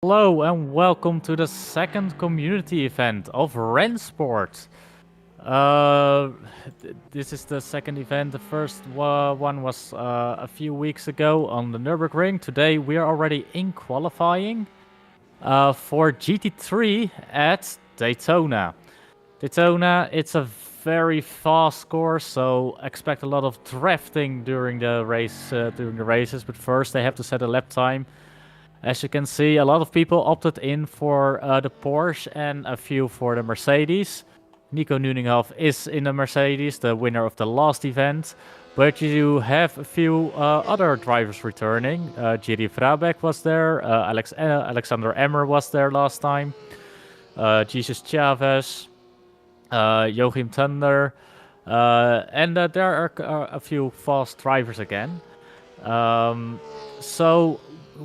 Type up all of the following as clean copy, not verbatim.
Hello and welcome to the second community event of RENNSPORTs. This is the second event. The first one was a few weeks ago on the Nürburgring. Today we are already in qualifying for GT3 at Daytona. Daytona, it's a very fast course, so expect a lot of drafting during the races. But first they have to set a lap time. As you can see, a lot of people opted in for the Porsche and a few for the Mercedes. Nico Nuninghoff is in the Mercedes, the winner of the last event. But you have a few other drivers returning. Jiri Vrabeck was there, Alexander Emmer was there last time. Jesus Chavez, Joachim Thunder. And there are a few fast drivers again. So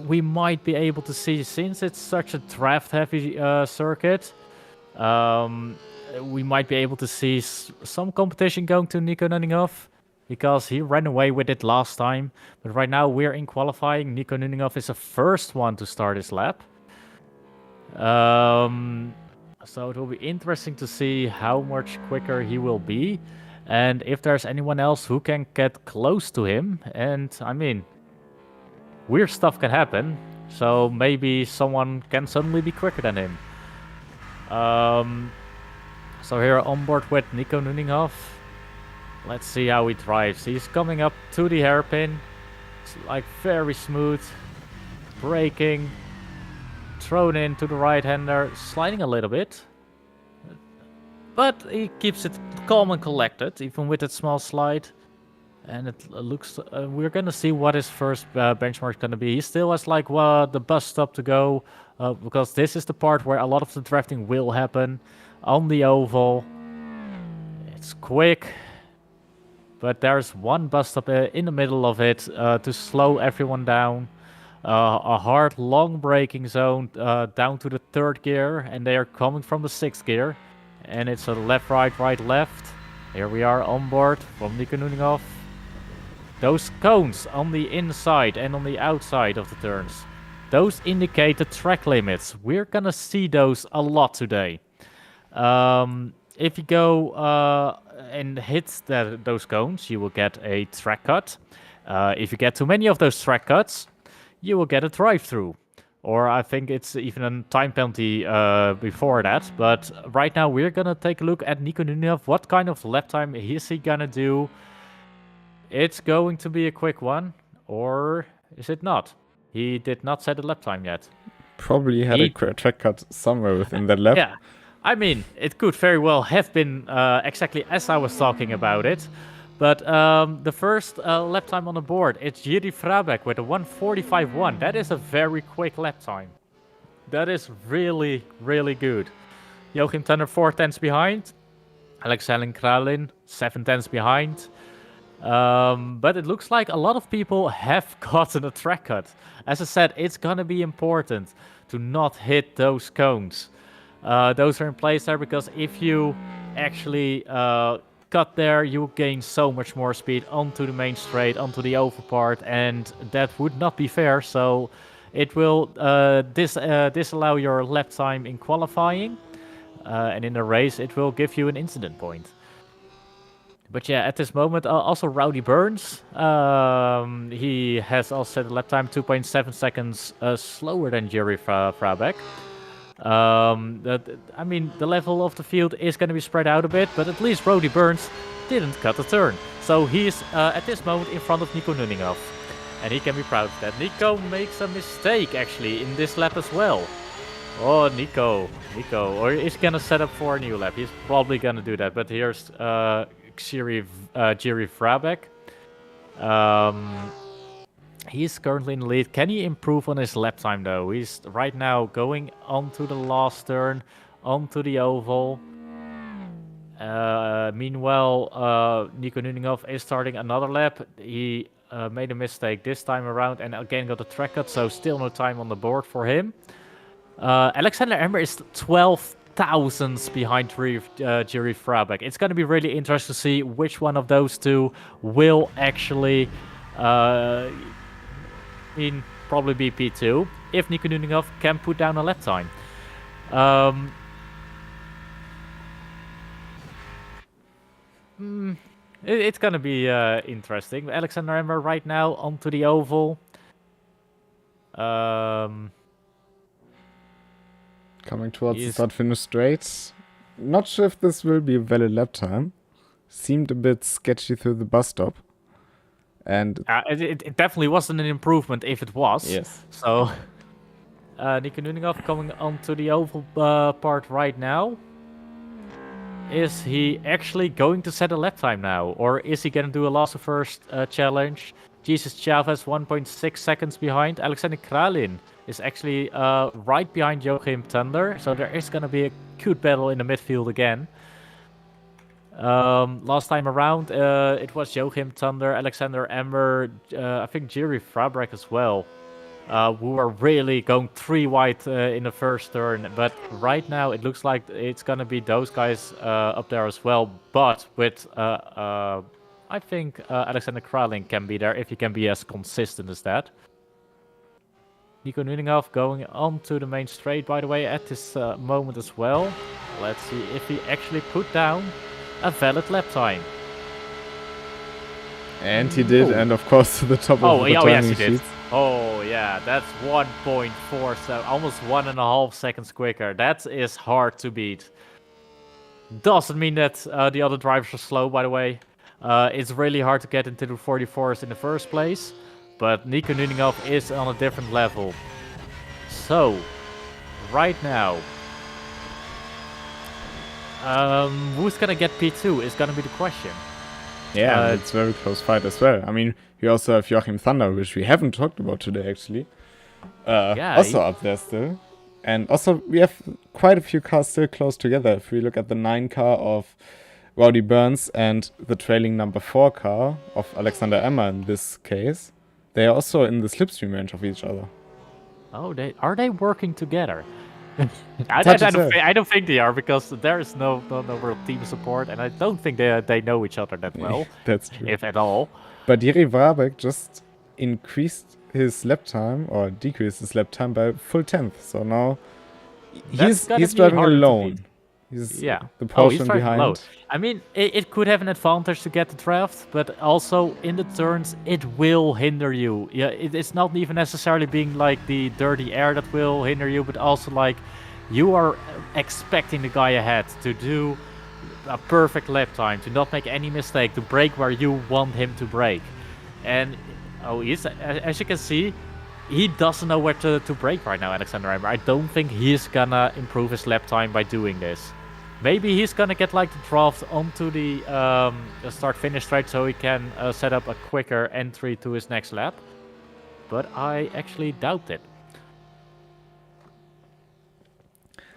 we might be able to see, since it's such a draft-heavy circuit, we might be able to see some competition going to Nico Nuninghoff, because he ran away with it last time. But right now we're in qualifying. Nico Nuninghoff is the first one to start his lap. So it will be interesting to see how much quicker he will be, and if there's anyone else who can get close to him. And I mean, weird stuff can happen, so maybe someone can suddenly be quicker than him. So here on board with Nico Nuninghoff. Let's see how he drives. He's coming up to the hairpin. It's like very smooth. Braking. Thrown into the right-hander. Sliding a little bit. But he keeps it calm and collected, even with that small slide. And it looks, we're gonna see what his first benchmark is gonna be. He still has like the bus stop to go, because this is the part where a lot of the drafting will happen on the oval. It's quick, but there's one bus stop in the middle of it to slow everyone down. A hard, long braking zone down to the third gear, and they are coming from the sixth gear. And it's a left, right, right, left. Here we are on board from Nico Nuninghoff. Those cones on the inside and on the outside of the turns, those indicate the track limits. We're gonna see those a lot today. If you go and hit those cones, you will get a track cut. If you get too many of those track cuts, you will get a drive-through. Or I think it's even a time penalty before that. But right now we're gonna take a look at Nico Nuninghoff. What kind of lap time is he gonna do? It's going to be a quick one, or is it not? He did not set a lap time yet. Probably had a track cut somewhere within that lap. Yeah, I mean, it could very well have been exactly as I was talking about it. But the first lap time on the board, it's Jiri Vrabeck with a 1:45.1. That is a very quick lap time. That is really, really good. Joachim Thunder 4 tenths behind. Alexander Kralin 7 tenths behind. But it looks like a lot of people have gotten a track cut. As I said, it's gonna be important to not hit those cones. Those are in place there because if you actually cut there, you gain so much more speed onto the main straight, onto the over part, and that would not be fair. So it will disallow your lap time in qualifying, and in the race it will give you an incident point. But yeah, at this moment, also Rowdy Burns, he has also set a lap time 2.7 seconds slower than Jerry Frabeck. I mean, the level of the field is going to be spread out a bit, but at least Rowdy Burns didn't cut a turn. So he's at this moment in front of Nico Nuninov. And he can be proud of that. Nico makes a mistake actually in this lap as well. Oh, Nico. Or he's going to set up for a new lap. He's probably going to do that. But here's Jerry Frabeck. He's currently in the lead. Can he improve on his lap time though? He's right now going onto the last turn, onto the oval. Meanwhile, Nico Nuninov is starting another lap. He made a mistake this time around and again got a track cut, so still no time on the board for him. Alexander Emmer is 12 thousandths behind Jerry Frabeck. It's going to be really interesting to see which one of those two will actually probably be P2 if Nico Nuninov can put down a lap time. It's going to be interesting. Alexander Emmer right now onto the oval. Coming towards the start-finish straight. Not sure if this will be a valid lap time. Seemed a bit sketchy through the bus stop. And it definitely wasn't an improvement if it was. Yes. So, Nico Nuninov coming onto the oval part right now. Is he actually going to set a lap time now? Or is he going to do a last first challenge? Jesus Chavez 1.6 seconds behind. Alexander Kralin is actually right behind Joachim Thunder. So there is going to be a cute battle in the midfield again. Last time around, it was Joachim Thunder, Alexander Emmer, I think Jerry Frabeck as well, who were really going 3 wide in the first turn. But right now, it looks like it's going to be those guys up there as well. But with, I think Alexander Kralin can be there if he can be as consistent as that. Nico Nuninov going on to the main straight, by the way, at this moment as well. Let's see if he actually put down a valid lap time. And he did, and of course to the top of the timing yes, he did. sheet. Oh yeah, that's 1.4, so almost 1.5 seconds quicker. That is hard to beat. Doesn't mean that the other drivers are slow, by the way. It's really hard to get into the 44s in the first place. But Nico Nuninov is on a different level. So, right now, who's gonna get P2 is gonna be the question. Yeah, it's a very close fight as well. I mean, we also have Joachim Thunder, which we haven't talked about today, actually. Also up there still. And also, we have quite a few cars still close together. If we look at the 9 car of Rowdy Burns and the trailing number 4 car of Alexander Emmer in this case, they are also in the slipstream range of each other. Oh, are they working together? I don't think they are, because there is no real team support, and I don't think they know each other that well. That's true. If at all. But Jerry Frabeck just increased his lap time, or decreased his lap time by full 10th. So now he's driving alone. He's the portion behind. Low. I mean, it could have an advantage to get the draft, but also in the turns, it will hinder you. Yeah, it's not even necessarily being like the dirty air that will hinder you, but also like you are expecting the guy ahead to do a perfect lap time, to not make any mistake, to brake where you want him to brake. And as you can see, he doesn't know where to brake right now, Alexander Emmer. I don't think he's gonna improve his lap time by doing this. Maybe he's gonna get like the draft onto the start-finish straight so he can set up a quicker entry to his next lap. But I actually doubt it.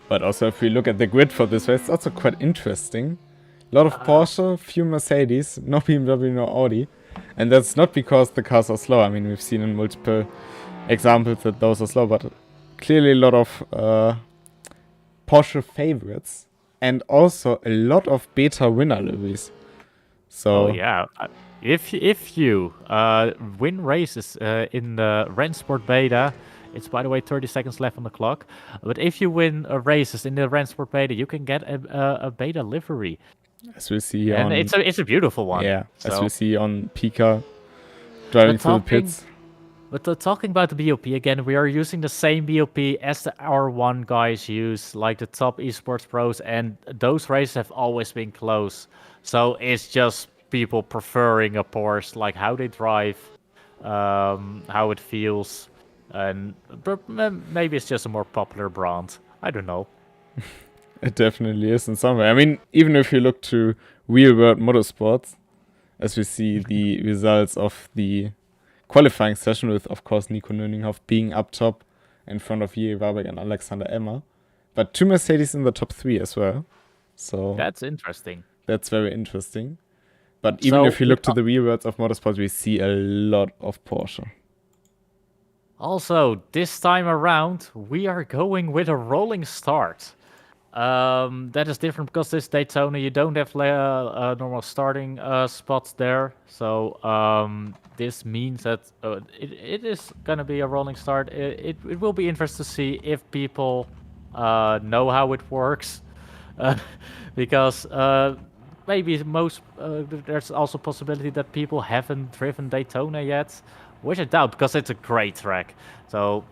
But also, if we look at the grid for this race, it's also quite interesting. A lot of Porsche, few Mercedes, no BMW, no Audi. And that's not because the cars are slow. I mean, we've seen in multiple examples that those are slow, but clearly a lot of Porsche favorites. And also a lot of beta winner liveries. So if you win races in the RENNSPORT beta, it's by the way 30 seconds left on the clock. But if you win races in the RENNSPORT beta, you can get a beta livery. As we see And on... it's a beautiful one. Yeah, so. as we see on Pika driving through the pits. But talking about the BOP again, we are using the same BOP as the R1 guys use, like the top esports pros, and those races have always been close. So it's just people preferring a Porsche, like how they drive, how it feels, and maybe it's just a more popular brand. I don't know. It definitely is in some way. I mean, even if you look to Real World Motorsports, as we see the results of the qualifying session with, of course, Nico Nüninghoff being up top in front of Jiri Warbeck and Alexander Emmer. But 2 Mercedes in the top 3 as well. So that's interesting. That's very interesting. But even if you look to the Real Worlds of Motorsports, we see a lot of Porsche. Also, this time around, we are going with a rolling start. That is different because this Daytona, you don't have normal starting spots there. So this means that it is going to be a rolling start. It will be interesting to see if people know how it works. Because maybe there's also possibility that people haven't driven Daytona yet. Which I doubt, because it's a great track. So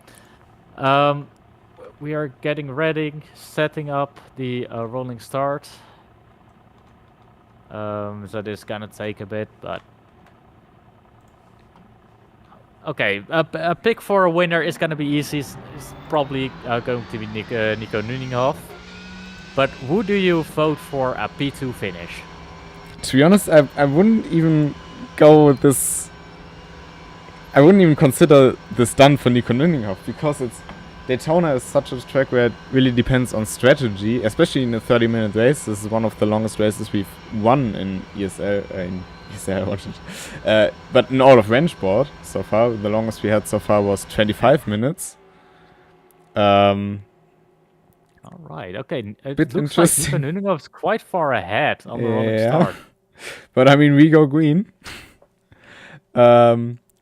we are getting ready, setting up the rolling start. So this is gonna take a bit, but okay. A pick for a winner is gonna be easy. It's probably going to be Nico Nüninghoff. But who do you vote for a P2 finish? To be honest, I wouldn't even go with this. I wouldn't even consider this done for Nico Nüninghoff, because Daytona is such a track where it really depends on strategy, especially in a 30-minute race. This is one of the longest races we've won in ESL, but in all of RENNSPORT so far. The longest we had so far was 25 minutes. All right, okay. It looks like Nico Nüninghoff is quite far ahead on the rolling start. But I mean, we go green.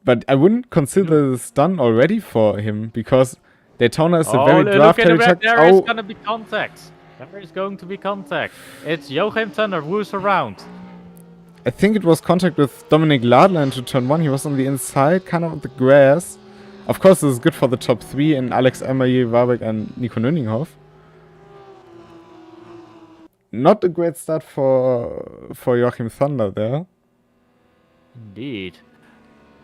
But I wouldn't consider this done already for him, because Daytona is a very draft-heavy track. There is going to be contact. There is going to be contact. It's Joachim Thunder who's around. I think it was contact with Dominic Ladler into turn 1. He was on the inside, kind of on the grass. Of course, this is good for the top 3 in Alex Emmer, Jiri Warbeck and Nico Nüninghoff. Not a great start for Joachim Thunder there. Indeed.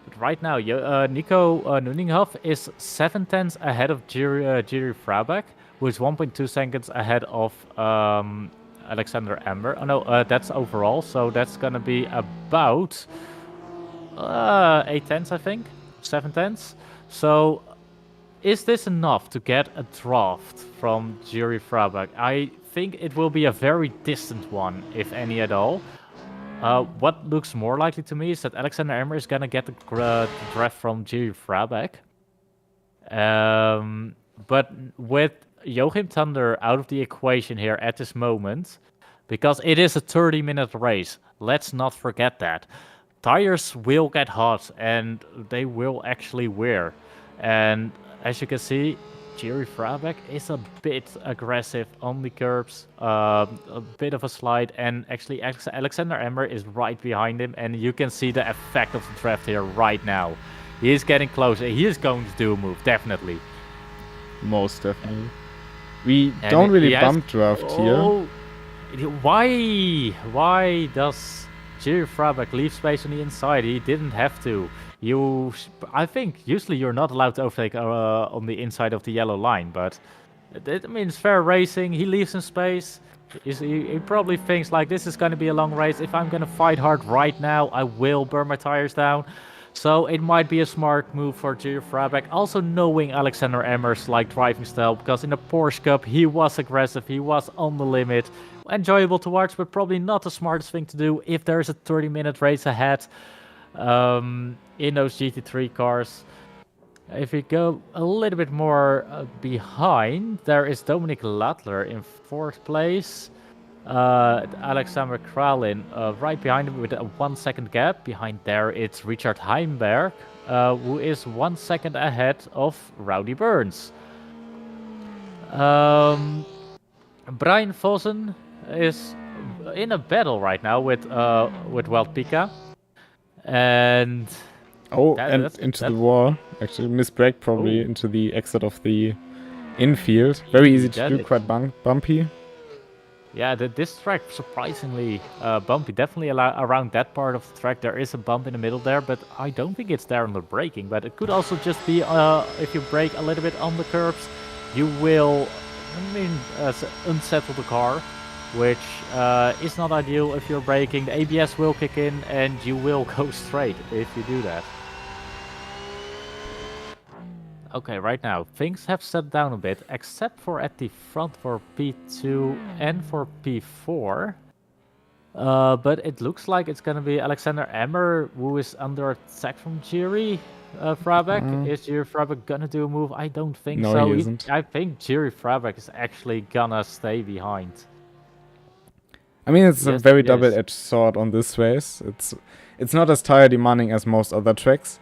But right now, Nico Nüninghoff is 7/10 ahead of Jiri Warbeck, who is 1.2 seconds ahead of Alexander Emmer. Oh no, that's overall, so that's gonna be about 8/10, I think, 7/10. So, is this enough to get a draft from Jiri Warbeck? I think it will be a very distant one, if any at all. What looks more likely to me is that Alexander Emmer is gonna get the draft from Jiri Warbeck. But with Joachim Thunder out of the equation here at this moment, because it is a 30-minute race, let's not forget that. Tires will get hot and they will actually wear. And as you can see, Jiri Warbeck is a bit aggressive on the curbs, a bit of a slide, and actually Alexander Emmer is right behind him, and you can see the effect of the draft here right now. He is getting closer. He is going to do a move, definitely. Most definitely. We don't really bump draft here. Why does Jiri Warbeck leave space on the inside? He didn't have to. I think usually you're not allowed to overtake on the inside of the yellow line, but I mean, it's fair racing. He leaves in space. He probably thinks like, this is going to be a long race. If I'm going to fight hard right now, I will burn my tires down. So it might be a smart move for Jiri Warbeck. Also knowing Alexander Emmer's driving style, because in the Porsche Cup he was aggressive, he was on the limit. Enjoyable to watch, but probably not the smartest thing to do if there's a 30-minute race ahead. In those GT3 cars. If we go a little bit more behind, there is Dominic Ladler in 4th place. Alexander Kralin right behind him with a 1 second gap. Behind there, it's Richard Heimberg, who is 1 second ahead of Rowdy Burns. Brian Vossen is in a battle right now with Wild Pika, and Oh, and that's into the wall. Actually, misbrake probably Oh. into the exit of the infield. Very easy to That do, is- quite bumpy. Yeah, this track surprisingly bumpy. Definitely around that part of the track there is a bump in the middle there, but I don't think it's there on the braking. But it could also just be if you brake a little bit on the curbs, you will, unsettle the car, which is not ideal if you're braking. The ABS will kick in and you will go straight if you do that. Okay, right now, things have settled down a bit, except for at the front for P2 and for P4. But it looks like it's gonna be Alexander Emmer who is under attack from Jiri Frabek. Is Jiri Frabek gonna do a move? I don't think No, so. he isn't. I think Jiri Frabek is actually gonna stay behind. I mean, it's a Yes, very yes. double-edged sword on this race. It's not as tire demanding as most other tracks.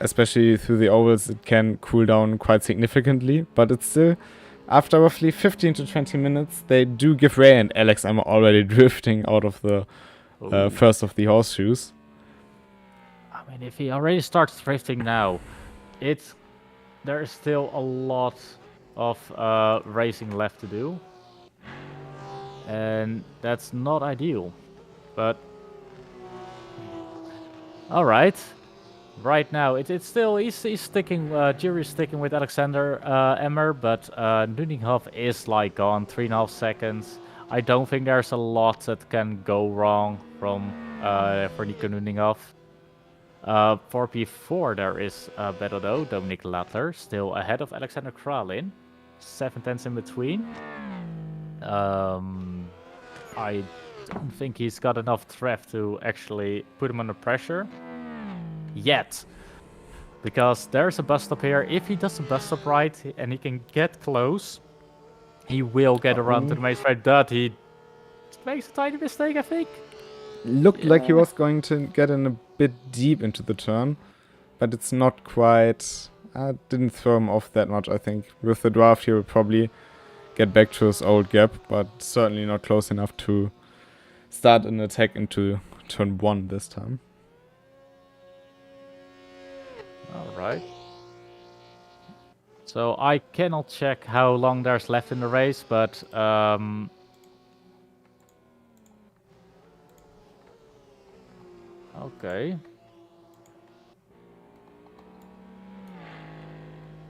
Especially through the ovals, it can cool down quite significantly, but it's still, after roughly 15 to 20 minutes, they do give way, and Alex I'm already drifting out of the first of the horseshoes. I mean, if he already starts drifting now, there is still a lot of racing left to do, and that's not ideal. But all right. Right now, it's still he's sticking. Jury's sticking with Alexander Emmer, but Nuninghoff is like gone 3.5 seconds. I don't think there's a lot that can go wrong for Nico Nuninghoff. For P4 there is a battle though. Dominic Lattler still ahead of Alexander Kralin, 7 tenths in between. I don't think he's got enough draft to actually put him under pressure. Yet, because there's a bus stop here. If he does the bus stop right and he can get close, he will get around to the main straight. But he makes a tiny mistake, I think. Looked like he was going to get in a bit deep into the turn, but it's not quite. Didn't throw him off that much, I think. With the draft, he will probably get back to his old gap, but certainly not close enough to start an attack into turn 1 this time. Alright. So I cannot check how long there's left in the race, but okay.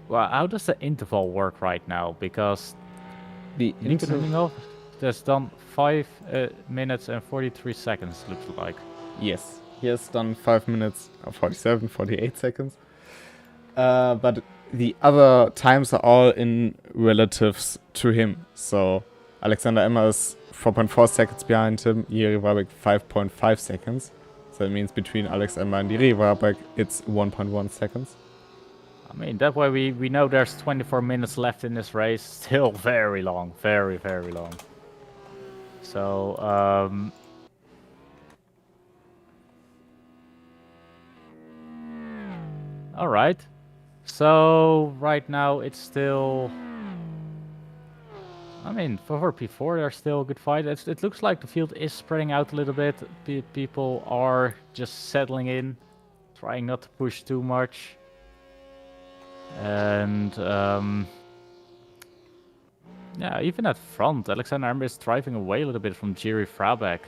Well, how does the interval work right now? Because The Nico Nuninghoff has done 5 minutes and 43 seconds, looks like. Yes, he has done 5 minutes, 47, 48 seconds. But the other times are all in relatives to him. So Alexander Emmer is 4.4 seconds behind him, Jiri Frabek 5.5 seconds. So it means between Alex Emmer and Jiri Frabek, it's 1.1 seconds. I mean, that way we know there's 24 minutes left in this race. Still very long. Very, very long. So, alright. So, right now it's still... I mean, for P4 there's still a good fight. It looks like the field is spreading out a little bit. People are just settling in. Trying not to push too much. And yeah, even at front, Alexander Emmer is driving away a little bit from Jiri Frabek.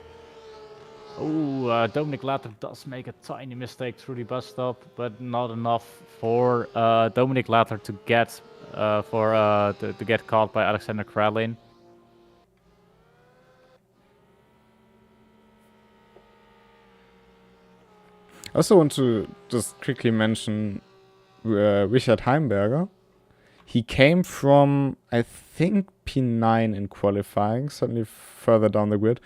Oh, Dominic Latter does make a tiny mistake through the bus stop, but not enough for Dominic Latter to get to get caught by Alexander Kralin. I also want to just quickly mention Richard Heimberger. He came from, I think, P9 in qualifying, certainly further down the grid.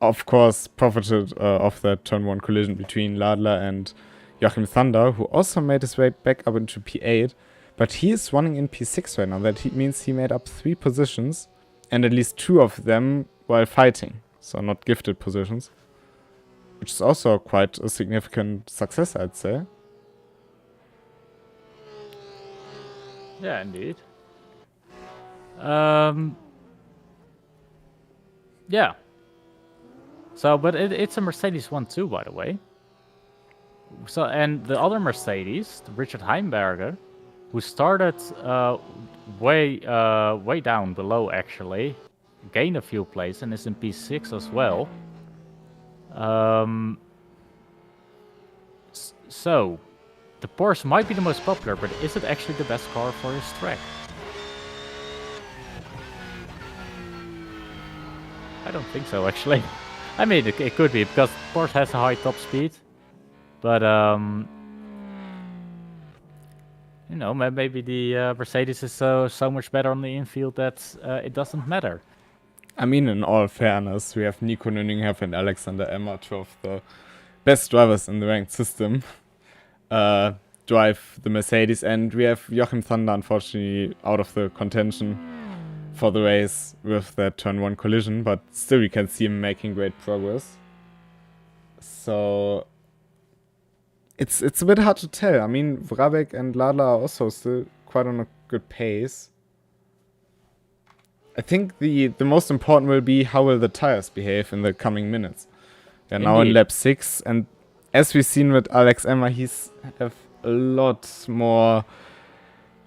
Of course, profited of that turn 1 collision between Ladler and Joachim Thunder, who also made his way back up into P8. But he is running in P6 right now. That means he made up 3 positions, and at least 2 of them while fighting. So not gifted positions. Which is also quite a significant success, I'd say. Yeah, indeed. Yeah, So, but it's a Mercedes one too, by the way. So, and the other Mercedes, the Richard Heimberger, who started way down below actually, gained a few places and is in P6 as well. So, the Porsche might be the most popular, but is it actually the best car for his track? I don't think so, actually. I mean, it could be, because Porsche has a high top speed. But, you know, maybe the Mercedes is so much better on the infield that it doesn't matter. I mean, in all fairness, we have Nico Nüninghoff and Alexander Emmer, two of the best drivers in the ranked system, drive the Mercedes, and we have Joachim Thunder, unfortunately, out of the contention for the race with that turn 1 collision, but still we can see him making great progress. So it's a bit hard to tell. I mean, Vrabek and Lala are also still quite on a good pace. I think the most important will be how will the tires behave in the coming minutes. They're now in lap 6, and as we've seen with Alex Emmer, he's have a lot more,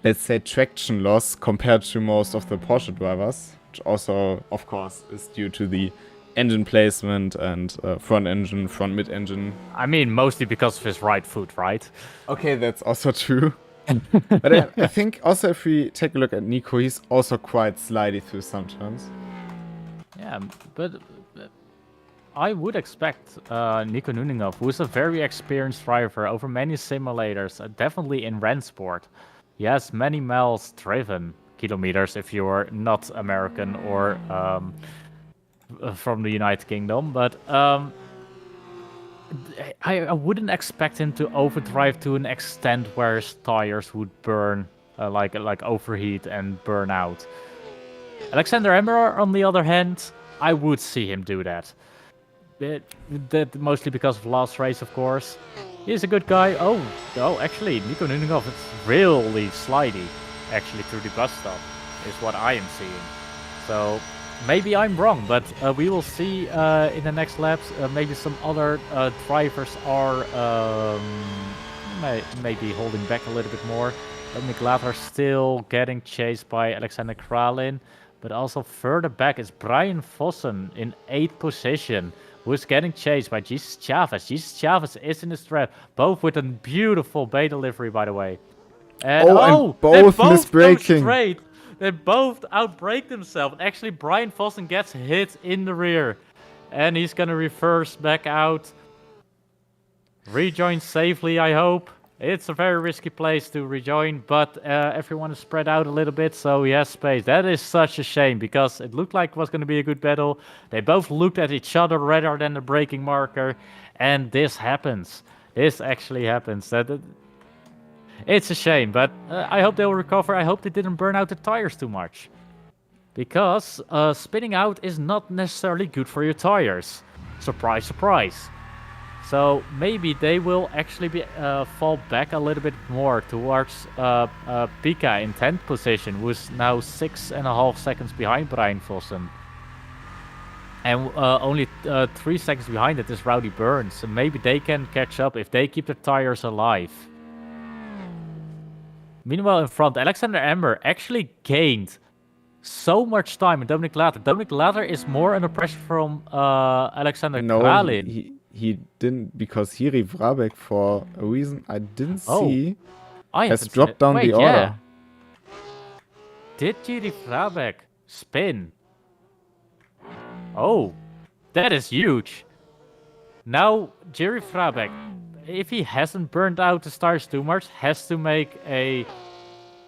let's say, traction loss compared to most of the Porsche drivers, which also, of course, is due to the engine placement and front engine, front mid engine. I mean, mostly because of his right foot, right? Okay, that's also true. But I think also if we take a look at Nico, he's also quite slidey through some turns. Yeah, but I would expect Nico Nüninghoff, who is a very experienced driver over many simulators, definitely in RENNSPORT. He has many miles driven, kilometers if you're not American or from the United Kingdom, but I wouldn't expect him to overdrive to an extent where his tires would burn, like overheat and burn out. Alexander Emmer, on the other hand, I would see him do that. That mostly because of last race, of course. He's a good guy. Oh, actually, Nico Nüninghoff is really slidey, actually, through the bus stop, is what I am seeing. So maybe I'm wrong, but we will see in the next laps. Maybe some other drivers are maybe holding back a little bit more. Dominic Lathar still getting chased by Alexander Kralin, but also further back is Brian Vossen in 8th position, who is getting chased by Jesus Chavez. Jesus Chavez is in the strap, both with a beautiful beta livery, by the way. And, and both misbraking. Straight. They both outbrake themselves. Actually, Brian Vossen gets hit in the rear. And he's going to reverse back out. Rejoin safely, I hope. It's a very risky place to rejoin, but everyone is spread out a little bit, so he has space. That is such a shame, because it looked like it was going to be a good battle. They both looked at each other rather than the braking marker, and this happens. This actually happens. It's a shame, but I hope they'll recover. I hope they didn't burn out the tires too much, because spinning out is not necessarily good for your tires. Surprise, surprise. So maybe they will actually be fall back a little bit more towards Pika in 10th position, who is now 6.5 seconds behind Brian Vossen. And only 3 seconds behind it is Rowdy Burns. So maybe they can catch up if they keep the tires alive. Meanwhile, in front, Alexander Emmer actually gained so much time in Dominic Lathar. Dominic Lathar is more under pressure from Alexander Kralin. He didn't, because Jiri Vrabek, for a reason I didn't see, has dropped down the order. Did Jiri Vrabek spin? Oh, that is huge. Now, Jiri Vrabek, if he hasn't burned out the tires too much, has to make a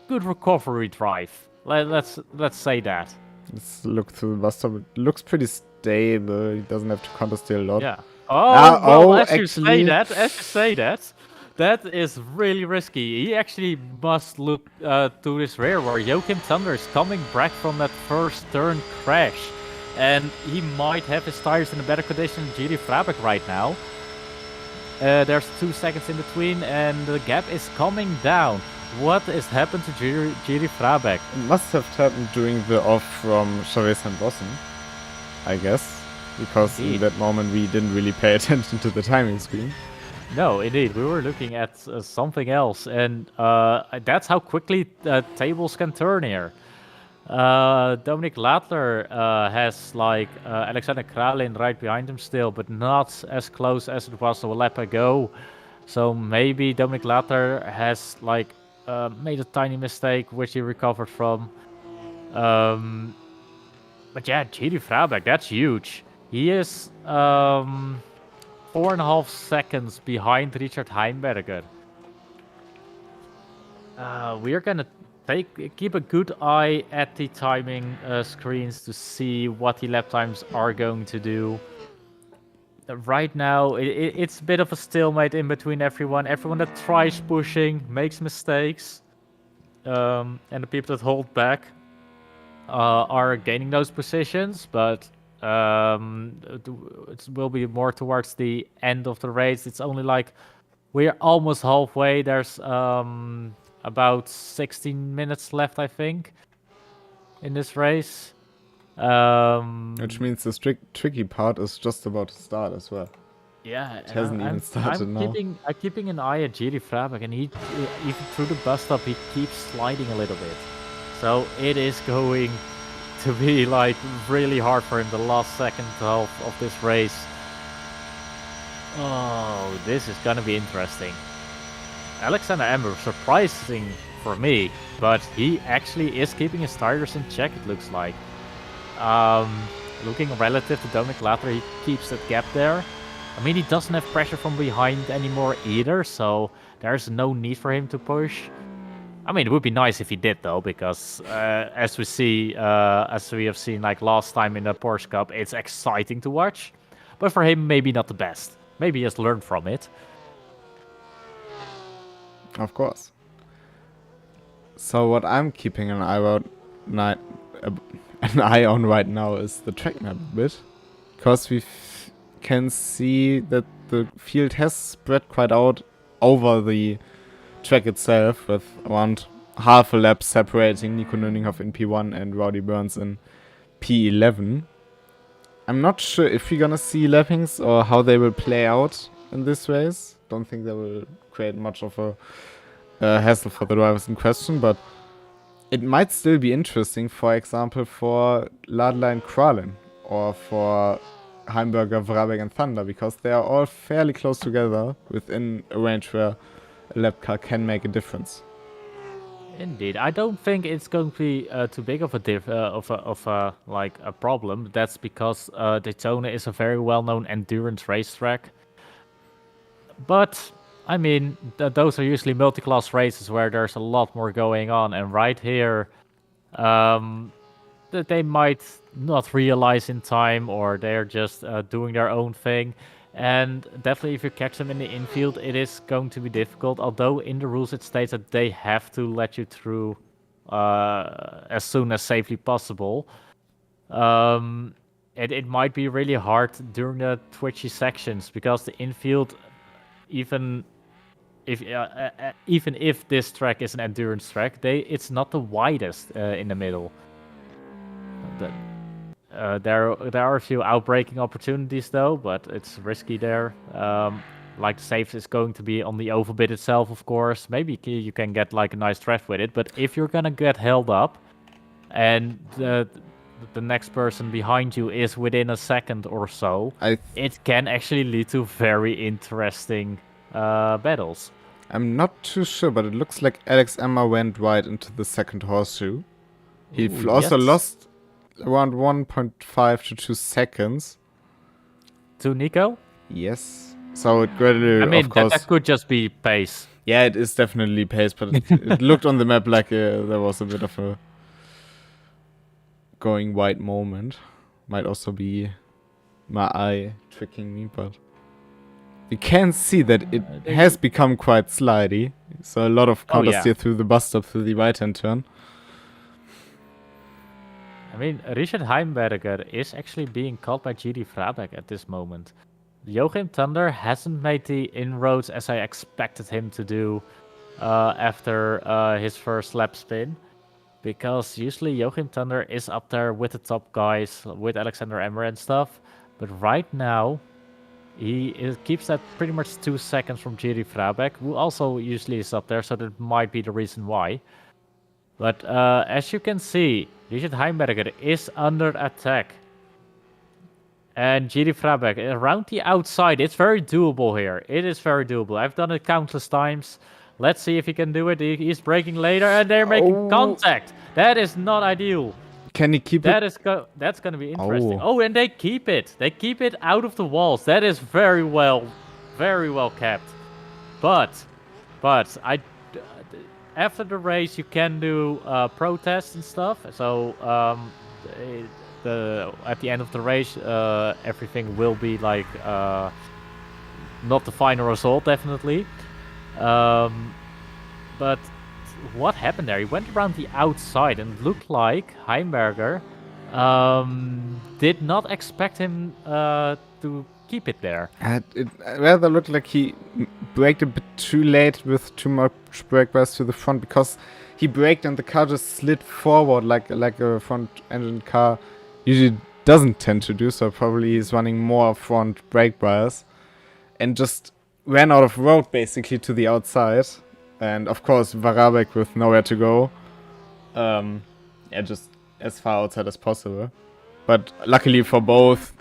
good recovery drive. Let's say that. Let's look through the bus stop. It looks pretty stable. He doesn't have to countersteer a lot. Yeah. As you say that, that is really risky. He actually must look to his rear, where Joachim Thunder is coming back from that first turn crash. And he might have his tires in a better condition than Jiri Vrabek right now. There's 2 seconds in between, and the gap is coming down. What has happened to Jiri Vrabek? It must have happened during the off from Chavez and Vossen, I guess. because in Indeed. that moment we didn't really pay attention to the timing screen. No, indeed, we were looking at something else, and that's how quickly tables can turn here. Dominic Ladler has like Alexander Kralin right behind him still, but not as close as it was a lap ago. So maybe Dominic Ladler has like made a tiny mistake, which he recovered from. But yeah, GD Frabeck, that's huge. He is 4.5 seconds behind Richard Heimberger. We're gonna keep a good eye at the timing screens to see what the lap times are going to do. Right now, it's a bit of a stalemate in between everyone. Everyone that tries pushing makes mistakes, and the people that hold back are gaining those positions, but it will be more towards the end of the race. It's only like we're almost halfway. There's about 16 minutes left, I think, in this race. Which means the tricky part is just about to start as well. Yeah, it hasn't even started now. I'm keeping an eye at Jiri Frabeck, and he even through the bus stop he keeps sliding a little bit. So it is going to be like really hard for him the last second half of this race. Oh, this is gonna be interesting. Alexander Amber, surprising for me, but he actually is keeping his tires in check, it looks like. Looking relative to Dominic Ladler, he keeps that gap there. I mean, he doesn't have pressure from behind anymore either, so there's no need for him to push. I mean, it would be nice if he did, though, because as we have seen like last time in the Porsche Cup, it's exciting to watch. But for him, maybe not the best. Maybe he has learned from it. Of course. So what I'm keeping an eye on right now is the track map a bit, because we can see that the field has spread quite out over the track itself, with around half a lap separating Nico Nüninghoff in P1 and Rowdy Burns in P11. I'm not sure if we're gonna see lappings or how they will play out in this race. Don't think they will create much of a hassle for the drivers in question, but it might still be interesting, for example, for Ladler and Kralin, or for Heimberger, Vrabeck and Thunder, because they are all fairly close together within a range where a lap car can make a difference. Indeed, I don't think it's going to be too big of a problem. That's because Daytona is a very well-known endurance racetrack. But I mean, those are usually multi-class races where there's a lot more going on, and right here, that they might not realize in time, or they're just doing their own thing. And definitely, if you catch them in the infield, it is going to be difficult. Although in the rules it states that they have to let you through as soon as safely possible. It might be really hard during the twitchy sections, because the infield, even if this track is an endurance track, it's not the widest in the middle. There are a few outbreaking opportunities though, but it's risky there. Like the safe is going to be on the oval bit itself, of course. Maybe you can get like a nice draft with it, but if you're gonna get held up and the next person behind you is within a second or so, it can actually lead to very interesting battles. I'm not too sure, but it looks like Alex Emma went right into the second horseshoe. He also lost around 1.5 to 2 seconds. To Nico? Yes. So it gradually, I mean, of course, that could just be pace. Yeah, it is definitely pace, but it looked on the map like there was a bit of a going wide moment. Might also be my eye tricking me, but you can see that it has become quite slidey. So a lot of counter steer through the bus stop through the right-hand turn. I mean, Richard Heimberger is actually being caught by GD Frabeck at this moment. Joachim Thunder hasn't made the inroads as I expected him to do after his first lap spin, because usually Joachim Thunder is up there with the top guys, with Alexander Emmer and stuff. But right now, he keeps that pretty much 2 seconds from Jiri Frabeck, who also usually is up there, so that might be the reason why. But as you can see, Richard Heimberger is under attack. And GT Frabeck around the outside. It's very doable here. It is very doable. I've done it countless times. Let's see if he can do it. He's braking later, and they're making contact. That is not ideal. Can he keep that it? That's going to be interesting. Oh, and they keep it. They keep it out of the walls. That is very well kept. But after the race, you can do protests and stuff. So at the end of the race, everything will be like not the final result, definitely. But what happened there? He went around the outside and it looked like Heimberger did not expect him to keep it there. It rather looked like he braked a bit too late with too much brake bias to the front, because he braked and the car just slid forward like a front engine car usually doesn't tend to do. So probably he's running more front brake bias and just ran out of road basically to the outside. And of course Varabek with nowhere to go. Just as far outside as possible. But luckily for both,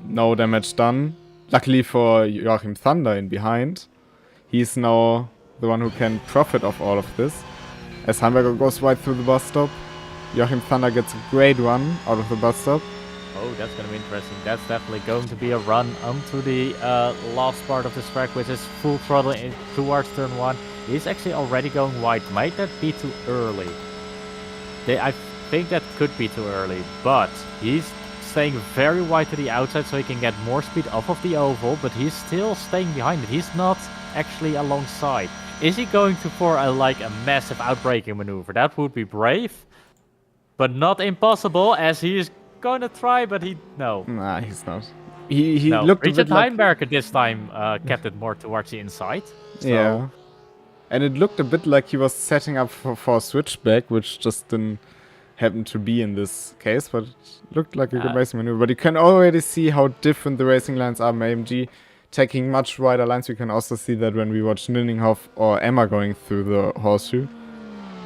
no damage done. Luckily for Joachim Thunder in behind. He's now the one who can profit of all of this. As Heimberger goes right through the bus stop, Joachim Thunder gets a great run out of the bus stop. Oh, that's going to be interesting. That's definitely going to be a run onto the last part of this track, which is full throttle towards turn 1. He's actually already going wide. Might that be too early? I think that could be too early, but he's staying very wide to the outside so he can get more speed off of the oval, but he's still staying behind it. He's not actually alongside. Is he going for a massive outbraking maneuver? That would be brave, but not impossible, as he is going to try, but no. Nah, he's not. He looked Richard a bit Heimberger this time kept it more towards the inside. So. Yeah. And it looked a bit like he was setting up for a switchback, which just didn't happen to be in this case, but it looked like a good racing maneuver. But you can already see how different the racing lines are. AMG taking much wider lines. You can also see that when we watch Ninninghoff or Emma going through the horseshoe.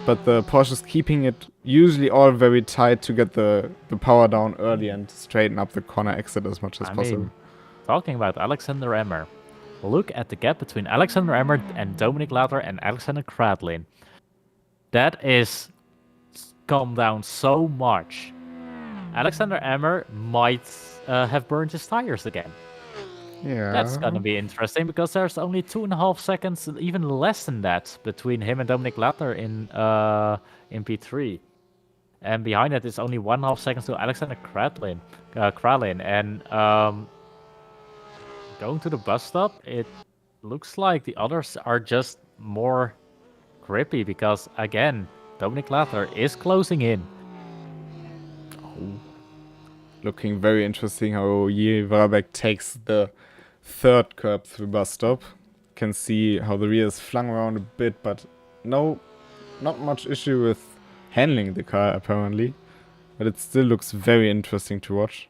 But the Porsche's keeping it usually all very tight to get the power down early and straighten up the corner exit as much as possible. Talking about Alexander Emmer, look at the gap between Alexander Emmer and Dominic Latter and Alexander Kradlin. That is come down so much. Alexander Emmer might have burned his tires again. Yeah. That's gonna be interesting, because there's only 2.5 seconds, even less than that, between him and Dominic Latter in P3. And behind that is only 1.5 seconds to Alexander Kradlin. And going to the bus stop, it looks like the others are just more grippy, because again, Dominic Latter is closing in. Looking very interesting how Jiri Varabek takes the third curb through bus stop. Can see how the rear is flung around a bit, but not much issue with handling the car apparently. But it still looks very interesting to watch.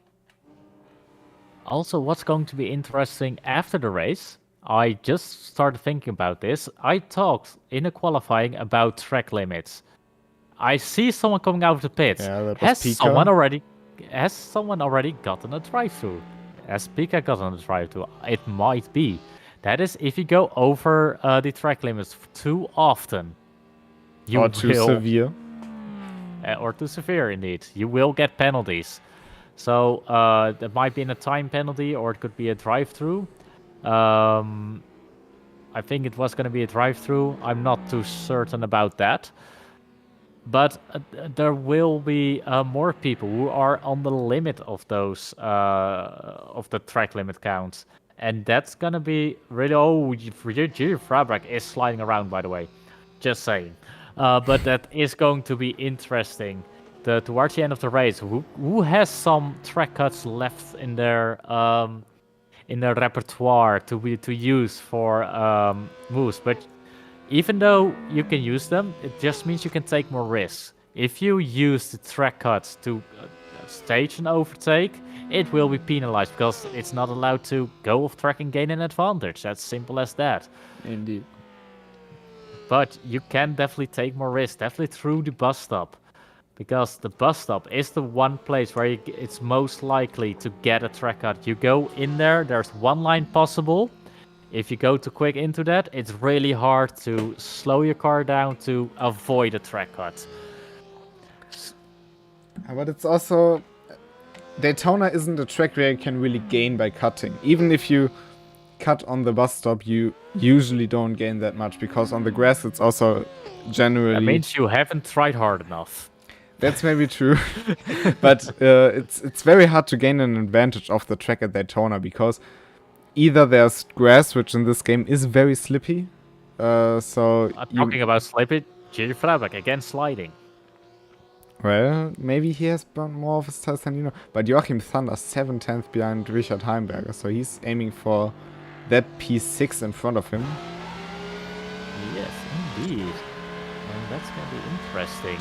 Also, what's going to be interesting after the race, I just started thinking about this. I talked in the qualifying about track limits. I see someone coming out of the pits. Yeah, that was Has Pika. someone already gotten a drive-through? Has Pika gotten a drive-through? It might be. That is if you go over the track limits too often. Or too severe. Or too severe, indeed. You will get penalties. So that might be in a time penalty, or it could be a drive-through. I think it was going to be a drive-through. I'm not too certain about that. But there will be more people who are on the limit of those of the track limit counts, and that's gonna be really. Oh, Jiri Frabeck is sliding around, by the way. Just saying. But that is going to be interesting. Towards the end of the race, who has some track cuts left in their repertoire to use for moves, but. Even though you can use them, it just means you can take more risks. If you use the track cuts to stage an overtake, it will be penalized because it's not allowed to go off track and gain an advantage. That's simple as that. Indeed. But you can definitely take more risks, definitely through the bus stop. Because the bus stop is the one place where it's most likely to get a track cut. You go in there, there's one line possible. If you go too quick into that, it's really hard to slow your car down to avoid a track cut. But it's also... Daytona isn't a track where you can really gain by cutting. Even if you cut on the bus stop, you usually don't gain that much, because on the grass it's also generally... That means you haven't tried hard enough. That's maybe true. But it's very hard to gain an advantage off the track at Daytona, because either there's grass, which in this game is very slippy. So talking about slippy, Giri Frabak, again sliding. Well, maybe he has burnt more of his tires than you know. But Joachim Thunder 7/10 behind Richard Heimberger, so he's aiming for that P6 in front of him. Yes, indeed. And that's going to be interesting.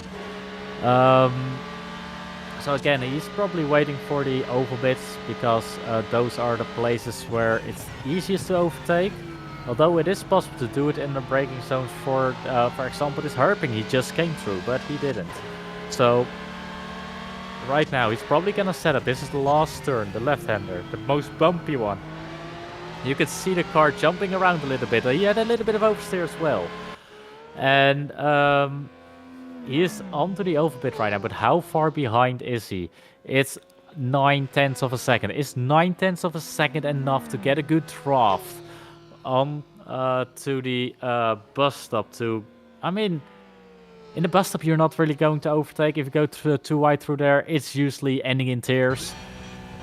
So again, he's probably waiting for the oval bits, because those are the places where it's easiest to overtake. Although it is possible to do it in the braking zones. For example, this hairpin he just came through, but he didn't. So right now he's probably gonna set up. This is the last turn, the left-hander, the most bumpy one. You can see the car jumping around a little bit. He had a little bit of oversteer as well. And he is onto the oval bit right now, but how far behind is he? It's 9/10 of a second. Is 9/10 of a second enough to get a good trough on to the bus stop? I mean, in the bus stop you're not really going to overtake. If you go too wide through there, it's usually ending in tears.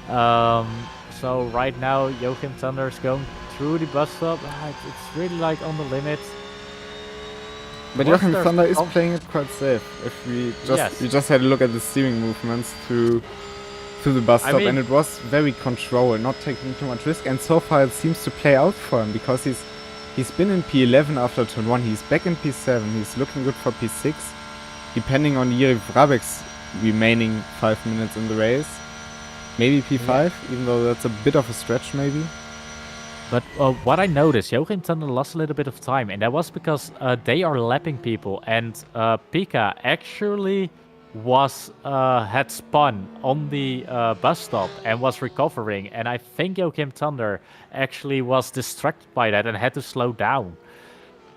So right now Joachim Thunder is going through the bus stop. It's really like on the limit. But Joachim Thunder is playing it quite safe. If we just had a look at the steering movements through the bus stop, and it was very controlled, not taking too much risk. And so far it seems to play out for him, because he's been in P11 after turn 1. He's back in P7. He's looking good for P6. Depending on Jiri Vrabek's remaining 5 minutes in the race, maybe P5, even though that's a bit of a stretch, maybe. But what I noticed, Joachim Thunder lost a little bit of time, and that was because they are lapping people, and Pika actually had spun on the bus stop and was recovering, and I think Joachim Thunder actually was distracted by that and had to slow down,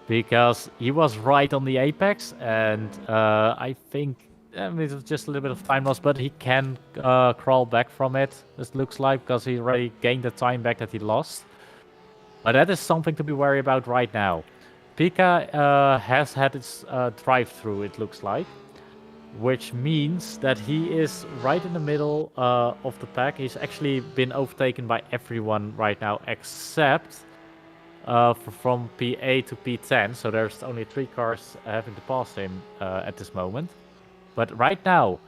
because he was right on the apex, and I think it was just a little bit of time loss, but he can crawl back from it, it looks like, because he already gained the time back that he lost. But that is something to be worried about right now. Pika has had its drive-through, it looks like, which means that he is right in the middle of the pack. He's actually been overtaken by everyone right now, except from P8 to P10. So there's only 3 cars having to pass him at this moment. But right now,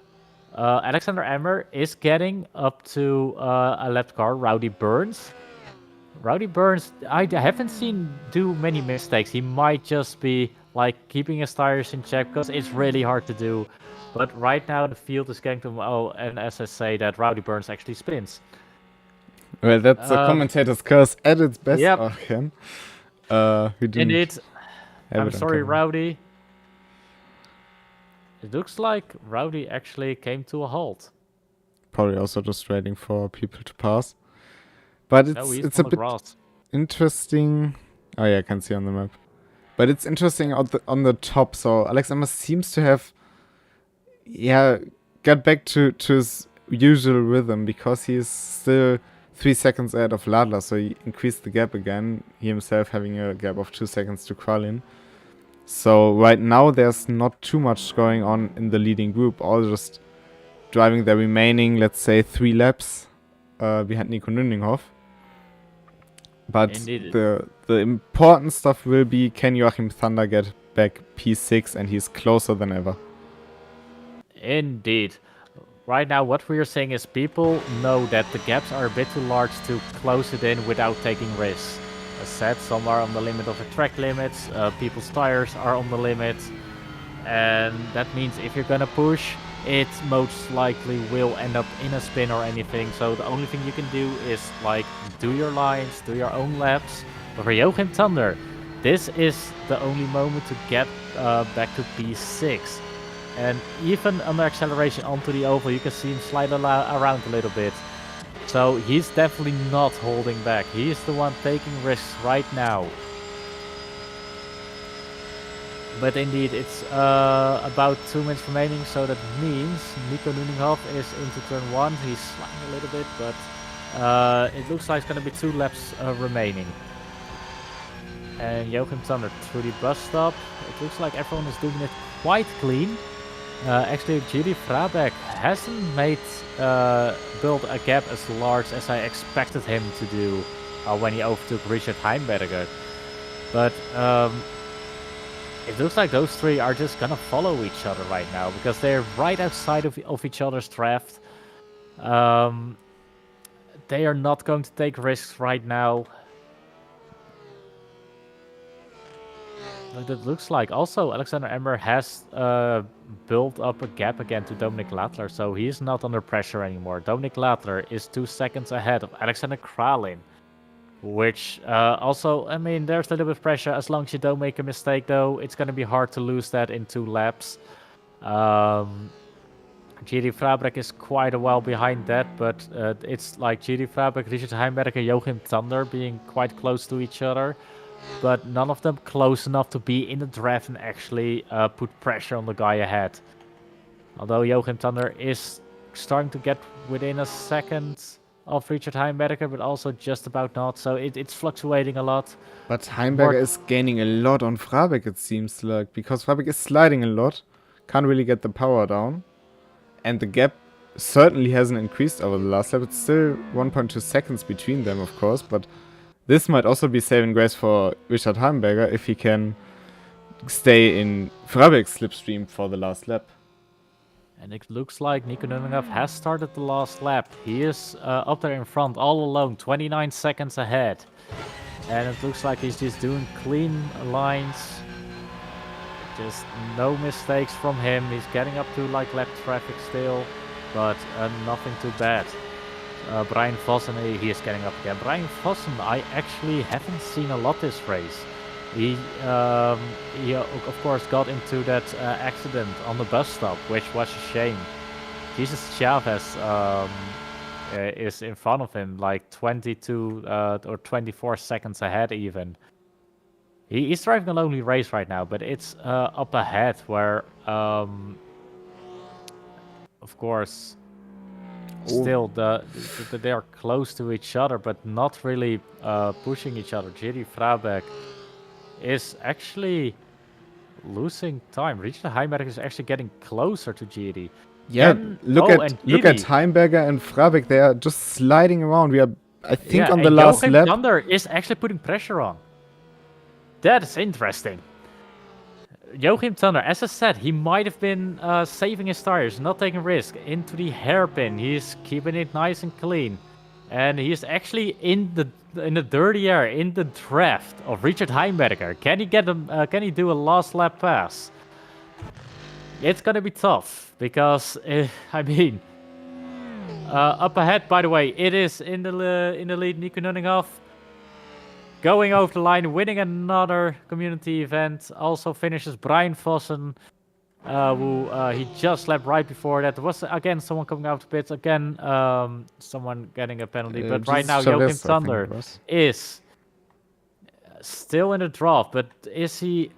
Alexander Emmer is getting up to a left car, Rowdy Burns. Rowdy Burns, I haven't seen do many mistakes. He might just be like keeping his tires in check, because it's really hard to do. But right now the field is getting to him. Oh, and as I say, that Rowdy Burns actually spins. Well, that's a commentator's curse at its best. Yep. Him. Indeed. I'm sorry, Rowdy. It looks like Rowdy actually came to a halt. Probably also just waiting for people to pass. But it's a bit interesting. Oh yeah, I can see on the map. But it's interesting on the top. So Alex Emmer seems to have, got back to his usual rhythm, because he's still 3 seconds ahead of Ladler. So he increased the gap again. He himself having a gap of 2 seconds to crawl in. So right now there's not too much going on in the leading group. All just driving their remaining, let's say, 3 laps behind Nico Nüninghoff. But the important stuff will be, can Joachim Thunder get back P6, and he's closer than ever. Indeed. Right now what we are saying is people know that the gaps are a bit too large to close it in without taking risks. As said, some are on the limit of the track limits, people's tires are on the limit, and that means if you're gonna push, it most likely will end up in a spin or anything. So the only thing you can do is like do your lines, do your own laps. But for Joachim Thunder, this is the only moment to get back to P6. And even under acceleration onto the oval, you can see him slide around a little bit. So he's definitely not holding back. He is the one taking risks right now. But indeed, it's about 2 minutes remaining, so that means Nico Nuninghoff is into turn 1. He's sliding a little bit, but it looks like it's going to be 2 laps remaining. And Joachim Thunder through the bus stop. It looks like everyone is doing it quite clean. Actually, GD Frabeck hasn't built a gap as large as I expected him to do when he overtook Richard Heimberger. But it looks like those three are just gonna follow each other right now because they're right outside of each other's draft. They are not going to take risks right now. But it looks like also Alexander Emmer has built up a gap again to Dominic Latler, so he's not under pressure anymore. Dominic Latler is 2 seconds ahead of Alexander Kralin. Which also, I mean, there's a little bit of pressure. As long as you don't make a mistake, though, it's going to be hard to lose that in 2 laps. GD Frabeck is quite a while behind that, but it's like GD Frabeck, Richard Heimberger, Joachim Thunder being quite close to each other. But none of them close enough to be in the draft and actually put pressure on the guy ahead. Although Joachim Thunder is starting to get within a second of Richard Heimberger, but also just about not, so it's fluctuating a lot. But Heimberger is gaining a lot on Frabeck, it seems like, because Frabeck is sliding a lot, can't really get the power down, and the gap certainly hasn't increased over the last lap. It's still 1.2 seconds between them, of course, but this might also be saving grace for Richard Heimberger if he can stay in Frabeck's slipstream for the last lap. And it looks like Nico Nuninghoff has started the last lap. He is up there in front all alone, 29 seconds ahead. And it looks like he's just doing clean lines. Just no mistakes from him. He's getting up to like lap traffic still, but nothing too bad. Brian Vossen, he is getting up again. Brian Vossen, I actually haven't seen a lot this race. He of course got into that accident on the bus stop, which was a shame. Jesus Chavez is in front of him, like 22 or 24 seconds ahead even. He's driving a lonely race right now, but it's up ahead where, of course, still they are close to each other, but not really pushing each other. GD Frabeck is actually losing time. Richard Heimberger is actually getting closer to GD. Yeah, look at Heimberger and Frabeck. They are just sliding around. We are, I think, on the last lap. Thunder is actually putting pressure on. That is interesting. Joachim Thunder, as I said, he might have been saving his tires, not taking risk. Into the hairpin, he's keeping it nice and clean. And he's actually in the dirty air, in the draft of Richard Heimberger. Can he get him? Can he do a last lap pass? It's gonna be tough because I mean, up ahead. By the way, it is in the lead. Nico Nuninghoff going over the line, winning another community event. Also finishes Brian Vossen. Who he just left right before that. There was again someone coming out of pits. Again, someone getting a penalty. But right now, Joachim Thunder is still in the draft. But is he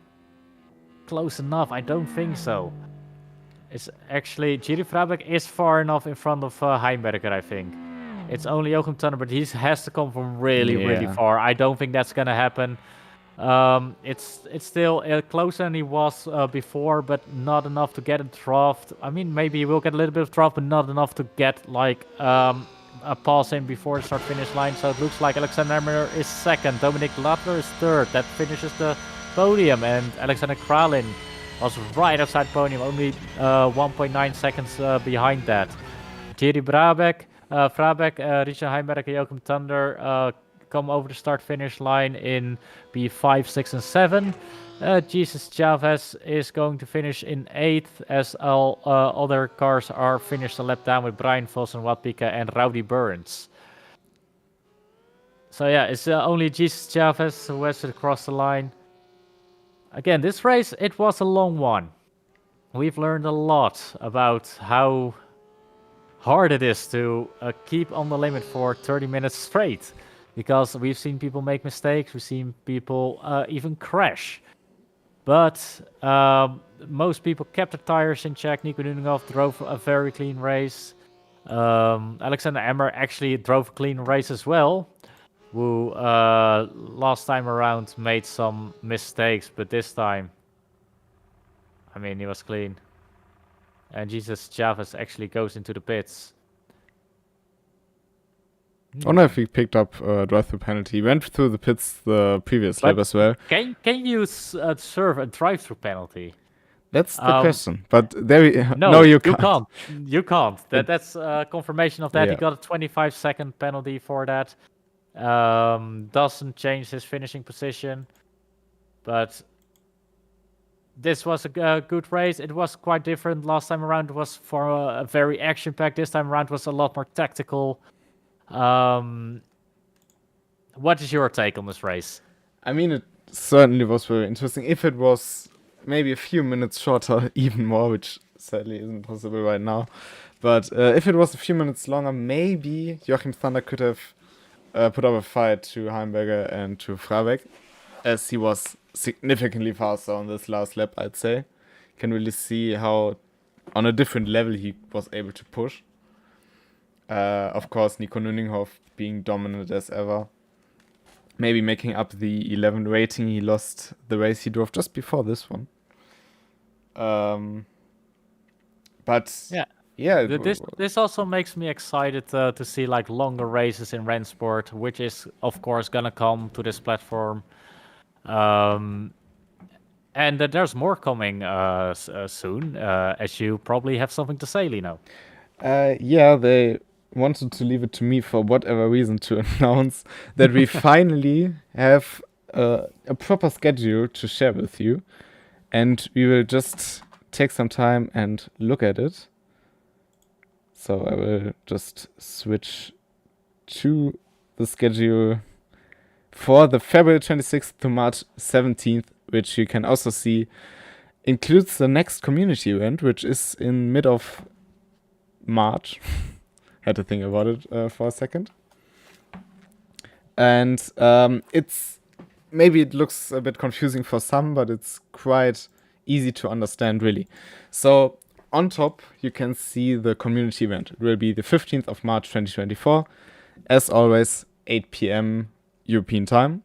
close enough? I don't think so. It's actually GD Frabeck is far enough in front of Heimberger, I think. It's only Joachim Thunder, but he has to come from really far. I don't think that's gonna happen. It's still closer than he was before, but not enough to get a draft. I mean, maybe he will get a little bit of draft, but not enough to get like a pass in before the start-finish line. So it looks like Alexander Emmer is second, Dominic Latler is third. That finishes the podium, and Alexander Kralin was right outside the podium, only 1.9 seconds behind that. GD Frabeck, Richard Heimberger, Joachim Thunder come over the start-finish line in B5, 6, and 7. Jesus Chavez is going to finish in 8th, as all other cars are finished a lap down with Brian Vos and Watpika and Rowdy Burns. So yeah, it's only Jesus Chavez who has to cross the line. Again, this race, it was a long one. We've learned a lot about how hard it is to keep on the limit for 30 minutes straight. Because we've seen people make mistakes, we've seen people even crash. But most people kept their tires in check. Nico Nuninghoff drove a very clean race. Alexander Emmer actually drove a clean race as well. Who last time around made some mistakes, but this time, I mean, he was clean. And Jesus Chavez actually goes into the pits. I don't know if he picked up drive-through penalty. He went through the pits the previous lap as well. Can you serve a drive-through penalty? That's the question. But there no, you can't. You can't. That's confirmation of that. Yeah. He got a 25-second penalty for that. Doesn't change his finishing position. But this was a good race. It was quite different. Last time around was for a very action-packed. This time around was a lot more tactical. What is your take on this race? I mean, it certainly was very interesting. If it was maybe a few minutes shorter, even more, which sadly isn't possible right now. But if it was a few minutes longer, maybe Joachim Thunder could have put up a fight to Heimberger and to Frabeck, as he was significantly faster on this last lap, I'd say. Can really see how on a different level he was able to push. Of course, Nico Nuninghoff being dominant as ever. Maybe making up the 11 rating he lost the race he drove just before this one. But yeah, this also makes me excited to see like longer races in RENNSPORT, which is of course gonna come to this platform. And there's more coming soon, as you probably have something to say, Lino. Yeah, they wanted to leave it to me for whatever reason to announce that we finally have a proper schedule to share with you. And we will just take some time and look at it. So I will just switch to the schedule for the February 26th to March 17th, which you can also see includes the next community event, which is in mid of March. Had to think about it for a second. And it's maybe it looks a bit confusing for some, but it's quite easy to understand, really. So on top, you can see the community event. It will be the 15th of March 2024. As always, 8 p.m. European time.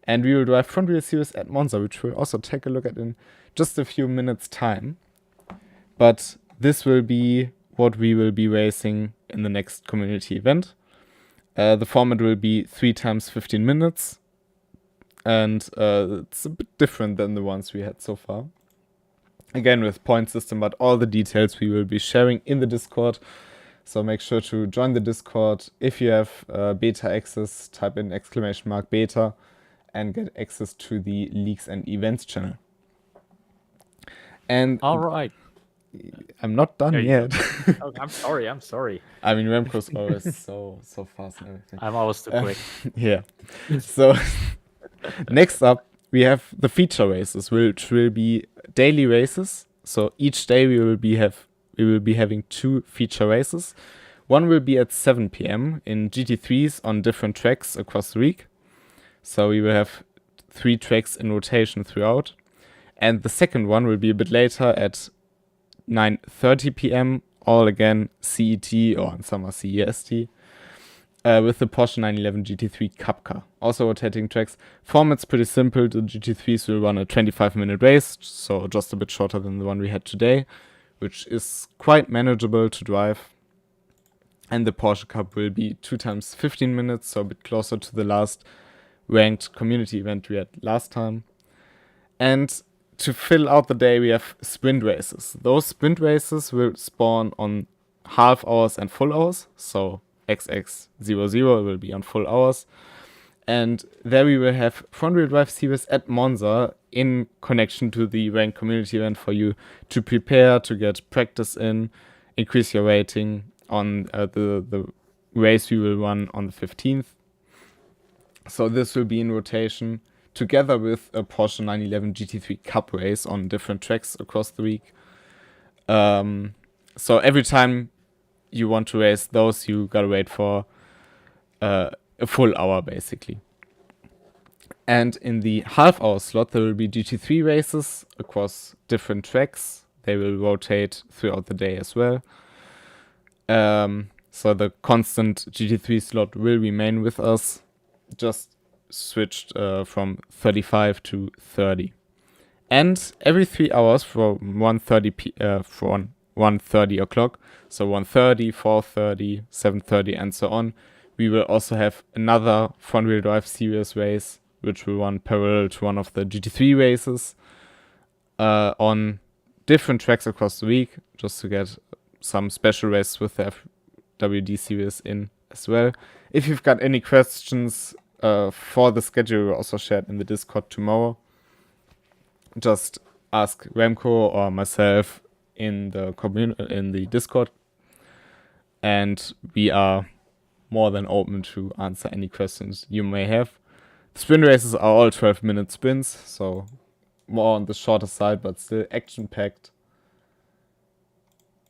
And we will drive Front Wheel Series at Monza, which we'll also take a look at in just a few minutes' time. But this will be what we will be racing in the next community event. The format will be 3 times 15 minutes. And it's a bit different than the ones we had so far. Again, with point system, but all the details we will be sharing in the Discord. So make sure to join the Discord. If you have beta access, type in !beta and get access to the Leaks and Events channel. And all right. I'm not done yet. Oh, I'm sorry. I mean, Remco's always so fast and everything. I'm always too quick. Yeah. So next up, we have the feature races, which will be daily races. So each day we will be having 2 feature races. One will be at 7 p.m. in GT3s on different tracks across the week. So we will have 3 tracks in rotation throughout. And the second one will be a bit later at 9:30 p.m. all again CET or in summer CEST with the Porsche 911 GT3 Cup car. Also rotating tracks. Format's pretty simple. The GT3s will run a 25-minute race, so just a bit shorter than the one we had today, which is quite manageable to drive. And the Porsche Cup will be 2 times 15 minutes, so a bit closer to the last ranked community event we had last time. And to fill out the day, we have sprint races. Those sprint races will spawn on half hours and full hours. So XX00 will be on full hours. And there we will have front-wheel drive series at Monza in connection to the rank community event for you to prepare, to get practice in, increase your rating on the race we will run on the 15th. So this will be in rotation together with a Porsche 911 GT3 Cup race on different tracks across the week. So every time you want to race those, you gotta wait for a full hour basically. And in the half-hour slot, there will be GT3 races across different tracks. They will rotate throughout the day as well. So the constant GT3 slot will remain with us, just switched from 35 to 30. And every 3 hours from 1:30 o'clock, so 1:30, 4:30, 7:30, and so on, we will also have another front-wheel drive series race, which will run parallel to one of the GT3 races on different tracks across the week, just to get some special races with the FWD series in as well. If you've got any questions for the schedule, we'll also share it in the Discord tomorrow. Just ask Remco or myself in the Discord, and we are more than open to answer any questions you may have. The sprint races are all 12-minute sprints, so more on the shorter side, but still action-packed.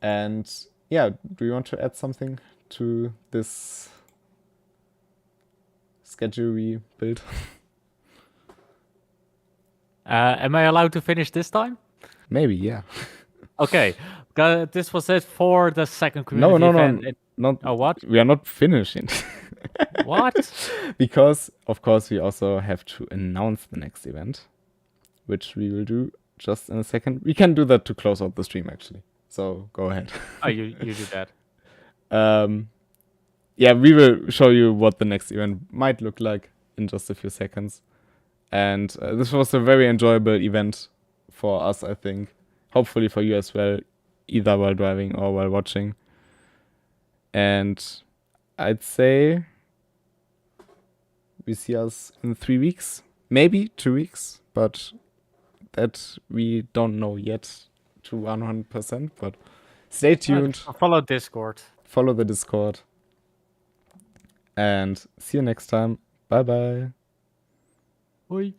And yeah, do you want to add something to this schedule we built? Am I allowed to finish this time? Maybe, yeah. Okay, this was it for the second community event. No. Oh, what? We are not finishing. What? Because, of course, we also have to announce the next event, which we will do just in a second. We can do that to close out the stream, actually. So go ahead. Oh, you do that. Yeah, we will show you what the next event might look like in just a few seconds. And this was a very enjoyable event for us, I think. Hopefully for you as well, either while driving or while watching. And I'd say we see us in 3 weeks, maybe 2 weeks, but that we don't know yet to 100%. But stay tuned. Follow Discord. Follow the Discord. And see you next time. Bye bye. Bye.